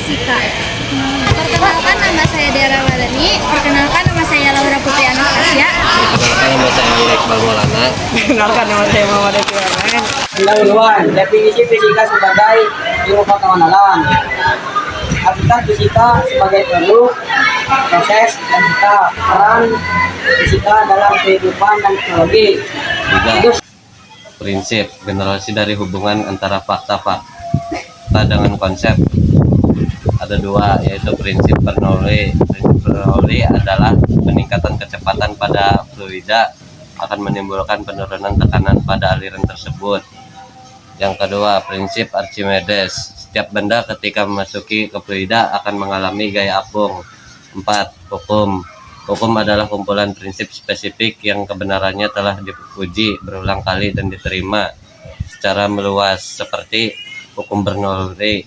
fisika. Perkenalkan, nama saya Dera Wadani. Perkenalkan, nama saya Laura Putri Anastasia. Perkenalkan, nama saya Iqbal Maulana. Perkenalkan, nama saya Muhammad Iqbal. Pendahuluan, definisi fisika sebagai ilmu pengetahuan alam. Hakikat fisika sebagai produk, proses, dan peran fisika dalam kehidupan dan teknologi. Tiga, prinsip generasi dari hubungan antara fakta dengan konsep. Ada dua, yaitu prinsip Bernoulli. Prinsip Bernoulli adalah peningkatan kecepatan pada fluida akan menimbulkan penurunan tekanan pada aliran tersebut. Yang kedua, prinsip Archimedes. Setiap benda ketika memasuki ke fluida akan mengalami gaya apung. 4. Hukum. Hukum adalah kumpulan prinsip spesifik yang kebenarannya telah dipuji berulang kali dan diterima secara meluas, seperti hukum Bernoulli,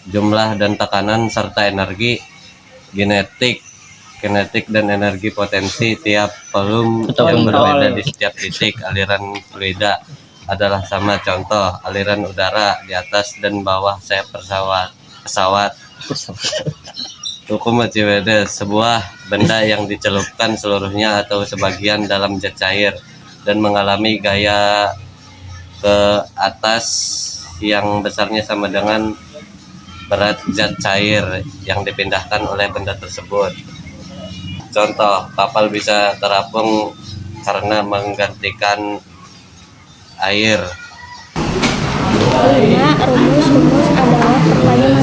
jumlah dan tekanan serta energi, kinetik dan energi potensi tiap volume yang berbeda di setiap titik aliran fluida adalah sama. Contoh, aliran udara di atas dan bawah sayap pesawat. Hukum Archimedes, sebuah benda yang dicelupkan seluruhnya atau sebagian dalam zat cair dan mengalami gaya ke atas yang besarnya sama dengan berat zat cair yang dipindahkan oleh benda tersebut. Contoh, kapal bisa terapung karena menggantikan air. 5. Rumus adalah permainan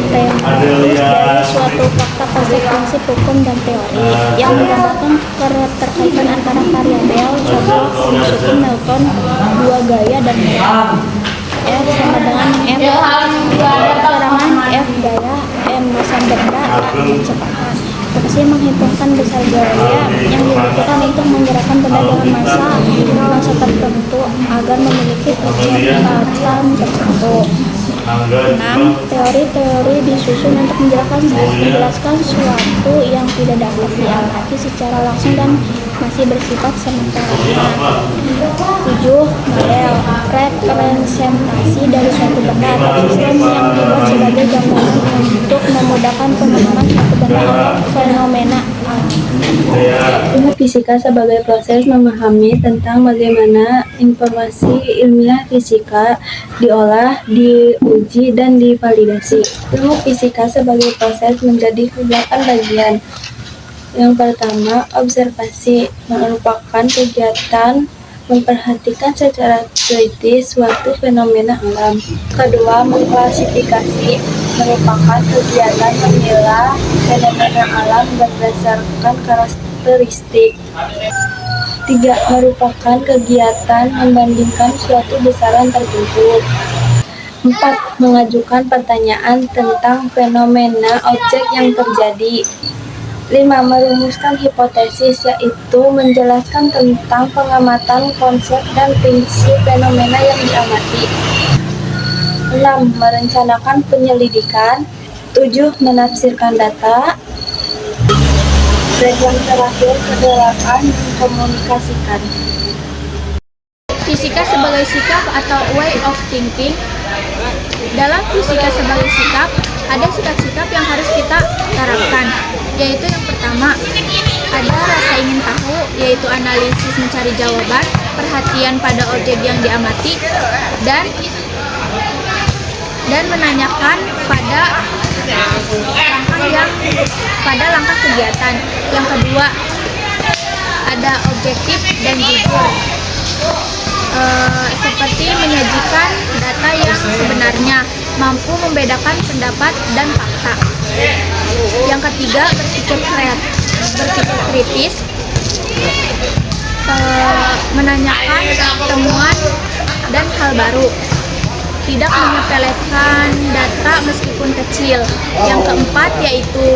teoritis dari suatu fakta konsekuensi hukum dan teori yang menggambarkan keterkaitan antara variabel. Contoh, rumus hukum Newton, dua gaya dan F sama dengan M keterangan, F gaya, M massa benda, A kecepatan. Fungsi menghitungkan besar gaya yang dibutuhkan untuk menggerakkan benda dengan massa tertentu agar memiliki kecepatan tertentu. 6. Teori-teori disusun untuk menjelaskan sesuatu yang tidak dapat diamati secara langsung dan masih bersifat sementara. 7. Model representasi dari suatu benda atau sistem yang dibuat sebagai gambaran untuk memudahkan pemahaman suatu benda atau fenomena alam. Ilmu fisika sebagai proses memahami tentang bagaimana informasi ilmiah fisika diolah, diuji, dan divalidasi. Ilmu fisika sebagai proses menjadi 8 bagian. Yang pertama, observasi, merupakan kegiatan memperhatikan secara kritis suatu fenomena alam. Kedua, mengklasifikasi, merupakan kegiatan memilah fenomena alam berdasarkan karakteristik. 3. Merupakan kegiatan membandingkan suatu besaran tertentu. 4. Mengajukan pertanyaan tentang fenomena objek yang terjadi. 5. Merumuskan hipotesis, yaitu menjelaskan tentang pengamatan konsep dan prinsip fenomena yang diamati. 6. Merencanakan penyelidikan. 7. Menafsirkan data. Dan yang terakhir, ke-8, mengkomunikasikan. Fisika sebagai sikap atau way of thinking. Dalam fisika sebagai sikap, ada sikap-sikap yang harus kita terapkan, yaitu yang pertama, ada rasa ingin tahu, yaitu analisis mencari jawaban, perhatian pada objek yang diamati, dan menanyakan pada langkah kegiatan. Yang kedua, ada objektif dan jujur, seperti menyajikan data yang sebenarnya, mampu membedakan pendapat dan fakta. Yang ketiga, berpikir kritis, menanyakan temuan dan hal baru, tidak menyepelekan data meskipun kecil. Yang keempat, yaitu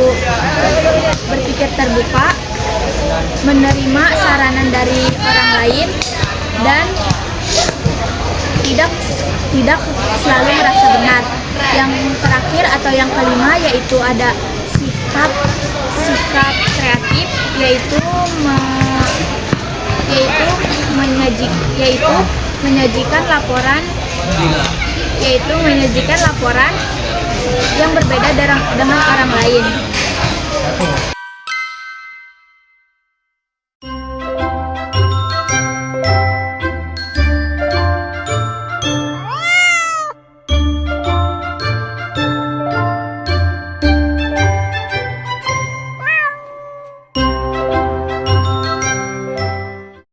berpikir terbuka, menerima saranan dari orang lain, dan tidak selalu merasa benar. Yang terakhir atau yang kelima, yaitu ada sikap kreatif, yaitu menyajikan laporan yang berbeda dengan orang lain.